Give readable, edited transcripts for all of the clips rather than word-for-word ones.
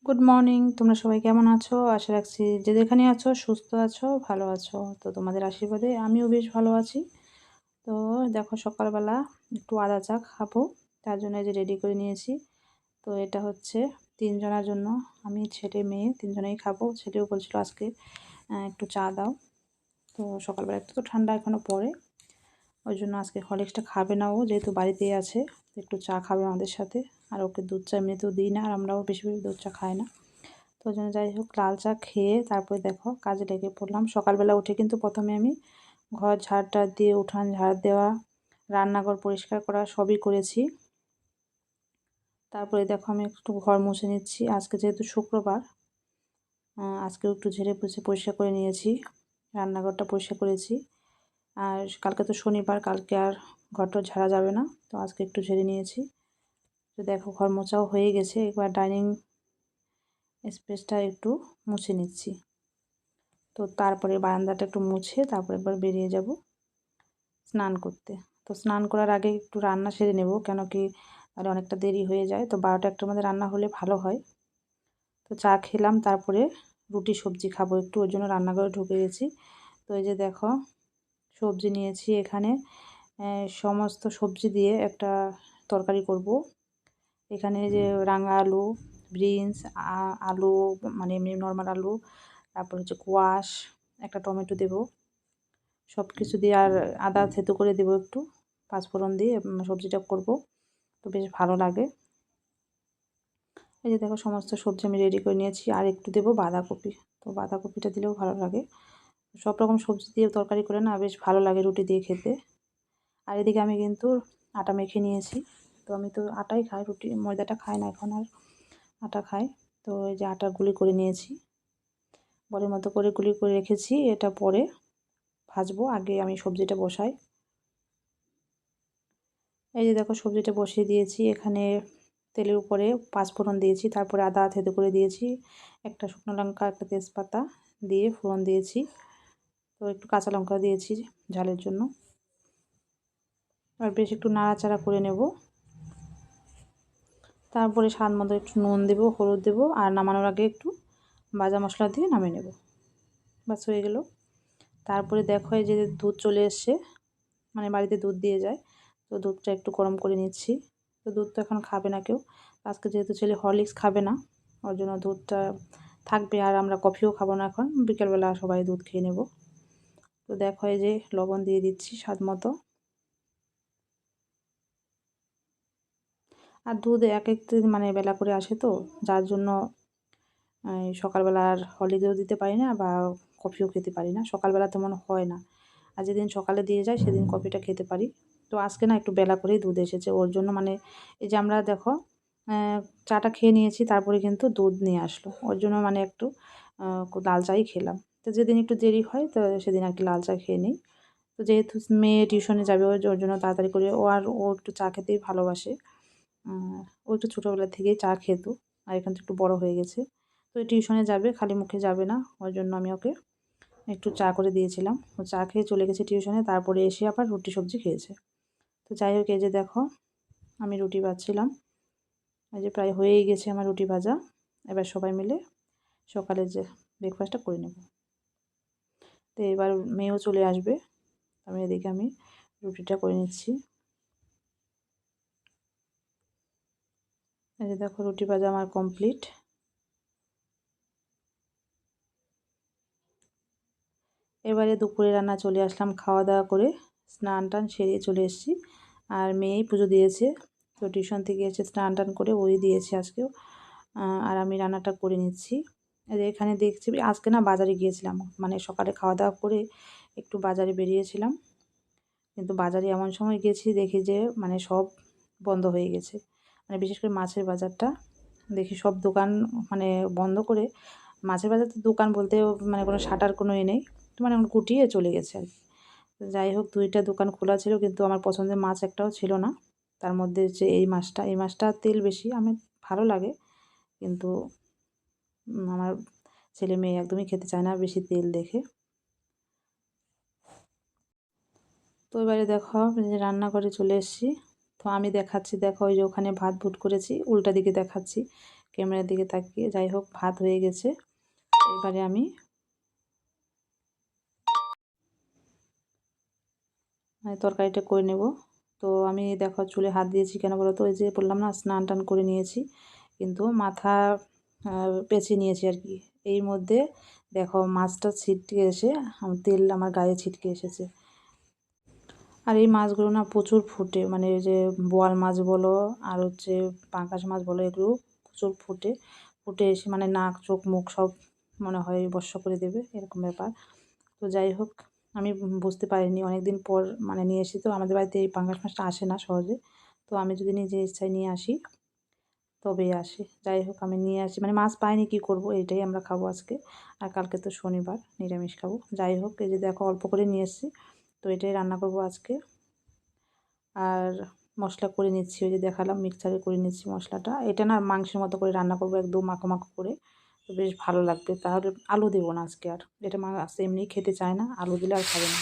Good morning. তোমরা সবাই কেমন আছো? আশা রাখছি যে যেখানে আছো সুস্থ আছো, ভালো আছো। তো তোমাদের আশীর্বাদে আমিও বেশ ভালো আছি। তো দেখো সকালবেলা একটু আদা চা খাবো, তার জন্য এই যে রেডি করে নিয়েছি। তো এটা হচ্ছে ৩ জনের জন্য, আমি ছেলে মেয়ে ৩ জনেই খাবো। ছেলেও বলছিল আজকে একটু চা দাও। তো সকালবেলা একটু তো ঠান্ডা এখনও পড়ে, ওই জন্য আজকে হরলিক্সটা খাবে না ও, যেহেতু বাড়িতেই আছে। একটু চা খাবে আমাদের সাথে। আর ওকে দুধ চা এমনিতেও দিই না, আর আমরাও বেশি বেশি দুধ চা খাই না। তো ওই জন্য যাই হোক লাল চা খেয়ে তারপরে দেখো কাজে লেগে পড়লাম। সকালবেলা উঠে কিন্তু প্রথমে আমি ঘর ঝাড় দিয়ে উঠান ঝাড় দেওয়া, রান্নাঘর পরিষ্কার করা সবই করেছি। তারপরে দেখো আমি একটু ঘর মুছে নিচ্ছি। আজকে যেহেতু শুক্রবার, আজকেও একটু ঝেড়ে পুছে পরিষ্কার করে নিয়েছি, রান্নাঘরটা পরিষ্কার করেছি। আর কালকে তো শনিবার, কালকে আর ঘরটা ঝাড়া যাবে না, তো আজকে একটু ঝেড়ে নিয়েছি। তো দেখো ঘর মোছাও হয়ে গেছে, এবার ডাইনিং স্পেসটা একটু মুছে নিচ্ছি। তো তারপরে বারান্দাটা একটু মুছে তারপরে একবার বেরিয়ে যাব স্নান করতে। তো স্নান করার আগে একটু রান্না সেরে নেব, কেন কি তাহলে অনেকটা দেরি হয়ে যায়। তো 12টা-1টার মধ্যে রান্না হলে ভালো হয়। তো চা খেলাম, তারপরে রুটি সবজি খাবো একটু, ওর জন্য রান্নাঘরে ঢুকে গেছি। তো এই যে দেখো সবজি নিয়েছি এখানে, সমস্ত সবজি দিয়ে একটা তরকারি করব। এখানে যে রাঙা আলু, বিনস, আলু মানে এমনি নর্মাল আলু, তারপর হচ্ছে কোয়াশ, একটা টমেটো দেবো, সব কিছু দিয়ে আর আদা থেতো করে দেবো একটু, পাঁচফোড়ন দিয়ে সবজিটা করব। তো বেশ ভালো লাগে। এই যে দেখো সমস্ত সবজি আমি রেডি করে নিয়েছি, আর একটু দেবো বাঁধাকপি। তো বাঁধাকপিটা দিলেও ভালো লাগে। সব রকম সবজি দিয়ে তরকারি করে না বেশ ভালো লাগে রুটি দিয়ে খেতে। আর এদিকে আমি কিন্তু আটা মেখে নিয়েছি। তো আমি তো আটাই খাই, রুটি ময়দাটা খাই না এখন আর, আটা খাই। তো এই যে আটা গুলি করে নিয়েছি, বলের মতো করে গুলি করে রেখেছি। এটা পরে ভাজবো, আগে আমি সবজিটা বসাই। এই যে দেখো সবজিটা বসিয়ে দিয়েছি। এখানে তেলের উপরে পাঁচফোড়ন দিয়েছি, তারপরে আদা থেতো করে দিয়েছি, একটা শুকনো লঙ্কা, একটা তেজপাতা দিয়ে ফোড়ন দিয়েছি। তো একটু কাঁচা লঙ্কা দিয়েছি ঝালের জন্য। আর বেশ একটু নাড়াচাড়া করে নেব। তারপরে স্বাদ মতো একটু নুন দেবো, হলুদ দেবো, আর নামানোর আগে একটু ভাজা মশলা দিয়ে নামিয়ে নেব। বাস হয়ে গেল। তারপরে দেখো এই যে দুধ চলে এসছে, মানে বাড়িতে দুধ দিয়ে যায়। তো দুধটা একটু গরম করে নিচ্ছি। তো দুধ তো এখন খাবে না কেউ, আজকে যেহেতু ছেলে হরলিক্স খাবে না, ওর জন্য দুধটা থাকবে। আর আমরা কফিও খাবো না এখন, বিকেলবেলা সবাই দুধ খেয়ে নেব। তো দেখো এই যে লবণ দিয়ে দিচ্ছি স্বাদ মতো। আর দুধ এক এক দিন মানে বেলা করে আসে, তো যার জন্য সকালবেলা আর হরলিক্সও দিতে পারি না বা কফিও খেতে পারি না, সকালবেলা তেমন হয় না। আর যেদিন সকালে দিয়ে যায় সেদিন কফিটা খেতে পারি। তো আজকে না একটু বেলা করেই দুধ এসেছে, ওর জন্য মানে এই যে আমরা দেখো চাটা খেয়ে নিয়েছি, তারপরে কিন্তু দুধ নিয়ে আসলো, ওর জন্য মানে একটু লাল চাই খেলাম। তো যেদিন একটু দেরি হয় তো সেদিন আর কি লাল চা খেয়ে নিই। তো যেহেতু মেয়ে টিউশনে যাবে, ওর জন্য তাড়াতাড়ি করে ও একটু চা খেতেই ভালোবাসে। ও একটু ছোটোবেলা থেকেই চা খেত, আর এখন তো একটু বড় হয়ে গেছে। তো টিউশনে যাবে, খালি মুখে যাবে না, ওর জন্য আমি ওকে একটু চা করে দিয়েছিলাম। ও চা খেয়ে চলে গেছে টিউশনে, তারপরে এসে আবার রুটি সবজি খেয়েছে। তো যাই হোক এই যে দেখো আমি রুটি ভাজছিলাম, এই যে প্রায় হয়েই গেছে আমার রুটি ভাজা। এবার সবাই মিলে সকালে যে ব্রেকফাস্টটা করে নেব। তো এবার মেয়েও চলে আসবে, এদিকে আমি রুটিটা করে নিচ্ছি। এই যে দেখো রুটি ভাজা আমার কমপ্লিট। এবারে দুপুরে রান্না চলে আসলাম, খাওয়া দাওয়া করে স্নান টান সেরে চলে এসেছি। আর মেয়েই পুজো দিয়েছে, তো টিউশন থেকে এসে স্নান টান করে ওই দিয়েছে আজকেও। আর আমি রান্নাটা করে নিচ্ছি। এখানে দেখছি আজকে না বাজারে গিয়েছিলাম, মানে সকালে খাওয়া দাওয়া করে একটু বাজারে বেরিয়েছিলাম। কিন্তু বাজারে এমন সময় গেছি দেখি যে মানে সব বন্ধ হয়ে গেছে, মানে বিশেষ করে মাছের বাজারটা দেখি সব দোকান মানে বন্ধ করে। মাছের বাজার তো দোকান বলতে মানে কোনো শাটার কোনো নেই, তো মানে গুটিয়ে চলে গেছে আর কি। যাই হোক 2টা দোকান খোলা ছিল, কিন্তু আমার পছন্দের মাছ একটাও ছিল না। তার মধ্যে হচ্ছে এই মাছটা তেল বেশি, আমার ভালো লাগে, কিন্তু আমার ছেলে মেয়ে একদমই খেতে চায় না বেশি তেল দেখে। তো এবারে দেখো যে রান্নাঘরে চলে এসেছি। তো আমি দেখাচ্ছি, দেখো ওই যে ওখানে ভাত ভুট করেছি, উল্টা দিকে দেখাচ্ছি ক্যামেরার দিকে তাকিয়ে। যাই হোক, ভাত হয়ে গেছে। এবারে আমি তরকারিটা করে নেব। তো আমি দেখো চুলে হাত দিয়েছি কেন বলো তো, ওই যে বললাম না স্নান টান করে নিয়েছি, কিন্তু মাথা পেঁচে নিয়েছি আর কি। এই মধ্যে দেখো মাছটা ছিটকে এসে তেল আমার গায়ে ছিটকে এসেছে। আর এই মাছগুলো না প্রচুর ফুটে, মানে এই যে বোয়াল মাছ বলো আর হচ্ছে পাঙ্গাস মাছ বলো, এগুলো প্রচুর ফুটে ফুটে এসে মানে নাক চোখ মুখ সব মনে হয় বর্ষ করে দেবে, এরকম ব্যাপার। তো যাই হোক, আমি বুঝতে পারিনি, অনেক দিন পর মানে নিয়ে এসেছি। তো আমাদের বাড়িতে এই পাঙ্গাস মাছটা আসে না সহজে, তো আমি যদি নিজে ইচ্ছায় নিয়ে আসি তবেই আসে। যাই হোক, আমি নিয়ে আসি, মানে মাছ পাইনি, কী করব, এইটাই আমরা খাবো আজকে। আর কালকে তো শনিবার, নিরামিষ খাবো। যাই হোক, এই যে দেখো অল্প করে নিয়ে এসেছি, তো এটাই রান্না করবো আজকে। আর মশলা করে নিচ্ছি, ওই যে দেখালাম মিক্সচারে করে নিচ্ছি মশলাটা। এটা না মাংসের মতো করে রান্না করবো, একদম মাখো মাখো করে, তো বেশ ভালো লাগবে। তাহলে আলু দেবো না আজকে আর, এটা মাছ এমনিই খেতে চায় না, আলু দিলে আর খাবে না।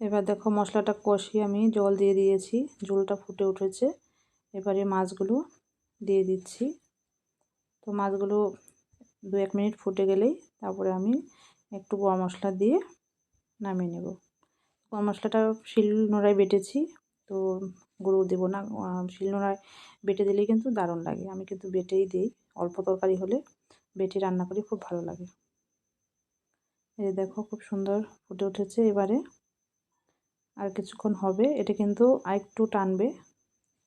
এবার দেখো মশলাটা কষিয়ে আমি জল দিয়ে দিয়েছি, ঝোলটা ফুটে উঠেছে। এবারে মাছগুলো দিয়ে দিচ্ছি। তো মাছগুলো 2-1 মিনিট ফুটে গেলেই তারপরে আমি একটু গরম মশলা দিয়ে নামিয়ে নেব। গরম মশলাটা শিলনোড়ায় বেটেছি, তো গুঁড়ো দেবো না। শিলনোড়ায় বেটে দিলেই কিন্তু দারুণ লাগে, আমি কিন্তু বেটেই দিই। অল্প তরকারি হলে বেটে রান্না করি, খুব ভালো লাগে। এই দেখো খুব সুন্দর ফুটে উঠেছে। এবারে আর কিছুক্ষণ হবে, এটা কিন্তু আরেকটু টানবে,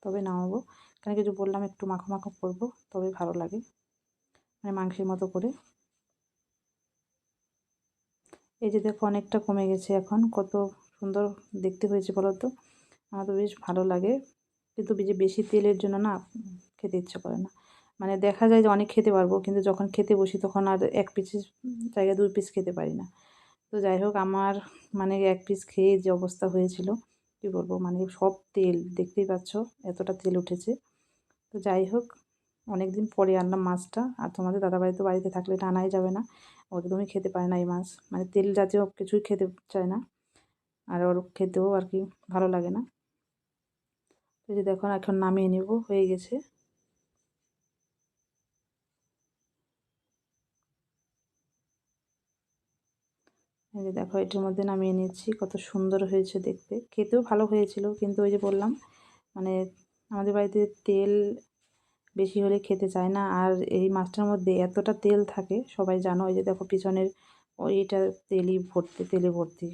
তবে নামাবো। কেন কিছু বললাম, একটু মাখো মাখো করবো, তবে ভালো লাগে, মানে মাংসের মতো করে। এই যে দেখো অনেকটা কমে গেছে এখন, কত সুন্দর দেখতে হয়েছে বলো তো। আমার তো বেশ ভালো লাগে, কিন্তু যে বেশি তেলের জন্য না খেতে ইচ্ছে করে না। মানে দেখা যায় যে অনেক খেতে পারবো, কিন্তু যখন খেতে বসি তখন আর 1 পিসের জায়গায় 2 পিস খেতে পারি না। তো যাই হোক, আমার মানে 1 পিস খেয়ে যে অবস্থা হয়েছিল কী বলবো, মানে সব তেল, দেখতেই পাচ্ছ এতটা তেল উঠেছে। তো যাই হোক, অনেক দিন পরে আনলাম মাছটা, আর তোমাদের দাদাভাই তো বাড়িতে থাকলে এটা আনাই যাবে না, ও একদমই খেতে পারে না এই মাছ, মানে তেল জাতীয় কিছুই খেতে চায় না, আর ওর খেতেও আর কি ভালো লাগে না। তো এই যে দেখো এখন নামিয়ে নেব, হয়ে গেছে। এই যে দেখো এটির মধ্যে নামিয়ে নিচ্ছি, কত সুন্দর হয়েছে দেখতে, খেতেও ভালো হয়েছিল। কিন্তু ওই যে বললাম, মানে আমাদের বাড়িতে তেল বেশি হলে খেতে চায় না। আর এই মাছটার মধ্যে এতটা তেল থাকে, সবাই জানো। ওই যে দেখো পিছনের ওইটা তেলই ভর্তি, তেলে ভর্তি,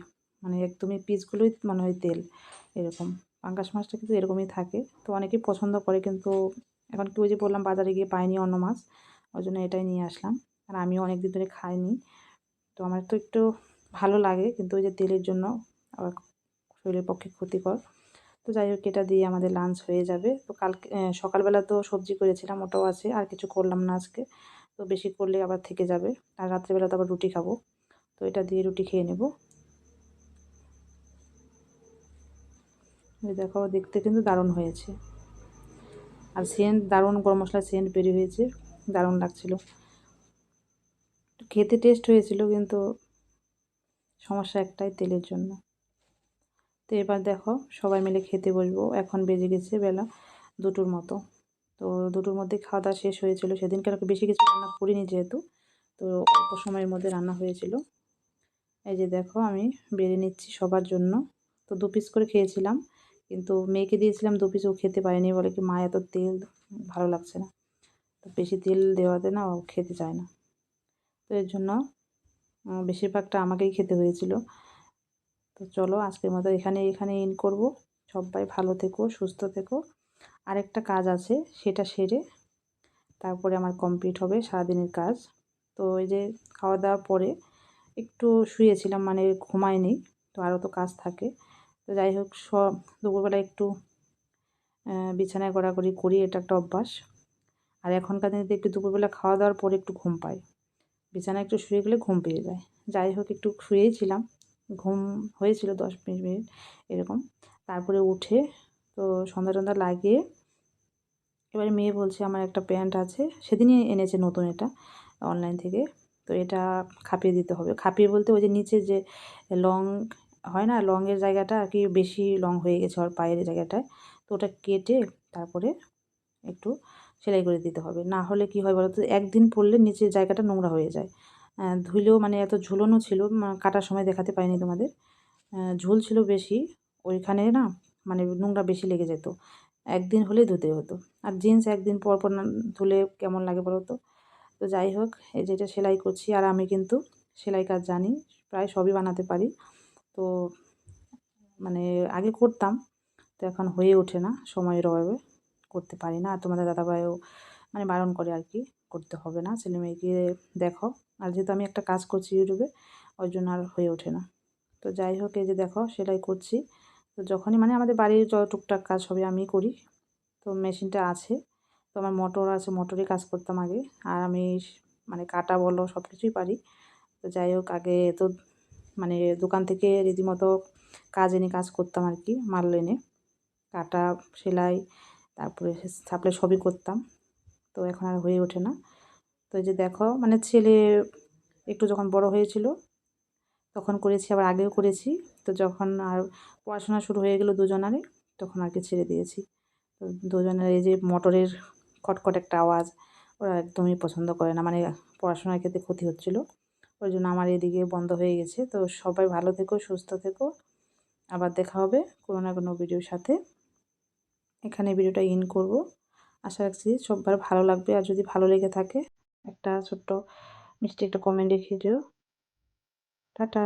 মানে একদমই পিসগুলোই মনে হয় তেল, এরকম। পাঙ্গাস মাছটা কিন্তু এরকমই থাকে, তো অনেকেই পছন্দ করে। কিন্তু এখন কি, ওই যে বললাম বাজারে গিয়ে পাইনি অন্য মাছ, ওই জন্য এটাই নিয়ে আসলাম। আর আমিও অনেক দিন ধরে খাইনি, তো আমার তো একটু ভালো লাগে, কিন্তু ওই যে তেলের জন্য আবার শরীরের পক্ষে ক্ষতিকর। তো যাই হোক, এটা দিয়ে আমাদের লাঞ্চ হয়ে যাবে। তো কালকে সকালবেলা তো সবজি করেছিলাম, ওটাও আছে, আর কিছু করলাম না আজকে। তো বেশি করলে আবার থেকে যাবে, আর রাত্রেবেলা তো আবার রুটি খাবো, তো এটা দিয়ে রুটি খেয়ে নেব। এই দেখো দেখতে কিন্তু দারুণ হয়েছে, আর সেন্ট দারুণ, গরম মশলার সেন্ট বেরিয়ে হয়েছে, দারুণ লাগছিল। খেতে টেস্ট হয়েছিল, কিন্তু সমস্যা একটাই, তেলের জন্য। তো এবার দেখো সবাই মিলে খেতে বসবো। এখন বেজে গেছে বেলা 2টোর মতো। তো 2টোর মধ্যে খাওয়া দাওয়া শেষ হয়েছিল। সেদিনকার বেশি কিছু রান্না করিনি যেহেতু, তো অল্প সময়ের মধ্যে রান্না হয়েছিল। এই যে দেখো আমি বেড়ে নিচ্ছি সবার জন্য। তো 2 পিস করে খেয়েছিলাম, কিন্তু মেয়েকে দিয়েছিলাম 2 পিস, ও খেতে পারেনি, বলে কি মা এত তেল ভালো লাগছে না। তো বেশি তেল দেওয়াতে না ও খেতে চায় না, তো এর জন্য বেশিরভাগটা আমাকেই খেতে হয়েছিল। তো চলো আজকের মতো এখানে এন্ড করব। সবাই ভালো থেকো, সুস্থ থেকো। আরেকটা কাজ আছে, সেটা সেরে তারপরে আমার কমপ্লিট হবে সারাদিনের কাজ। তো এই যে খাওয়া দাওয়ার পরে একটু শুয়েছিলাম, মানে ঘুমাইনি, তো আরও তো কাজ থাকে। তো যাই হোক, দুপুরবেলা একটু বিছানায় গড়াগড়ি করি, এটা একটা অভ্যাস। আর এখনকার দিনে একটু দুপুরবেলা খাওয়া দাওয়ার পরে একটু ঘুম পাই, বিছানায় একটু শুয়ে গেলে ঘুম পেয়ে যায়। যাই হোক, একটু শুয়েই ছিলাম, ঘুম হয়েছিল 10-20 মিনিট এরকম। তারপরে উঠে তো সন্ধ্যা টন্ধা লাগিয়ে এবারে মেয়ে বলছে আমার একটা প্যান্ট আছে, সেদিনই এনেছে নতুন, এটা অনলাইন থেকে। তো এটা খাপিয়ে দিতে হবে। খাপিয়ে বলতে ওই যে নিচে যে লং হয় না, লংয়ের জায়গাটা আর কি বেশি লং হয়ে গেছে ওর পায়ের জায়গাটায়। তো ওটা কেটে তারপরে একটু সেলাই করে দিতে হবে। না হলে কি হয় বলো তো, একদিন পরলে নিচের জায়গাটা নোংরা হয়ে যায়। ধুলেও মানে এত ঝুলনো ছিল, কাটার সময় দেখাতে পারিনি তোমাদের। ঝুল ছিল বেশি, ওইখানে না মানে নোংরা বেশি লেগে যেত। একদিন হলেই ধুতে হতো। আর জিন্স একদিন পর পর না ধুলে কেমন লাগে বলো তো। তো যাই হোক, এই যে এটা সেলাই করছি। আর আমি কিন্তু সেলাই কাজ জানি, প্রায় সবই বানাতে পারি। তো মানে আগে করতাম, তো এখন হয়ে ওঠে না, সময়ের অভাবে করতে পারি না। আর তোমাদের দাদাভাইও মানে বারণ করে আর কি, করতে হবে না, ছেলেমেয়েকে দেখো। আর যেহেতু আমি একটা কাজ করছি ইউটিউবে, ওই জন্য আর হয়ে ওঠে না। তো যাই হোক, এই যে দেখো সেলাই করছি। তো যখনই মানে আমাদের বাড়ির যত টুকটাক কাজ সবই আমিই করি। তো মেশিনটা আছে, তো আমার মোটর আছে, মোটরে কাজ করতাম আগে। আর আমি মানে কাটা বলো সব কিছুই পারি। তো যাই হোক, আগে তো মানে দোকান থেকে রীতিমতো কাজ এনে কাজ করতাম আর কি, মাল এনে কাটা, সেলাই, তারপরে সাপ্লাই সবই করতাম। তো এখন আর হয়ে ওঠে না। তো এই যে দেখো, মানে ছেলে একটু যখন বড় হয়েছিল তখন করেছি, আবার আগেও করেছি। তো যখন আর পড়াশোনা শুরু হয়ে গেল দুজনারই, তখন আর কি ছেড়ে দিয়েছি। তো দুজনের এই যে মোটরের খটখট একটা আওয়াজ ওরা একদমই পছন্দ করে না, মানে পড়াশোনার ক্ষেত্রে ক্ষতি হচ্ছিল। ওই জন্য আমার এদিকে বন্ধ হয়ে গেছে। তো সবাই ভালো থেকো, সুস্থ থেকো। আবার দেখা হবে কোনো না কোনো ভিডিওর সাথে। এখানে ভিডিওটা ইন করব। আশা রাখছি সবার ভালো লাগবে। আর যদি ভালো লেগে থাকে একটা ছোট্ট মিষ্টি একটা কমেন্ট রেখে দিও। টাটা।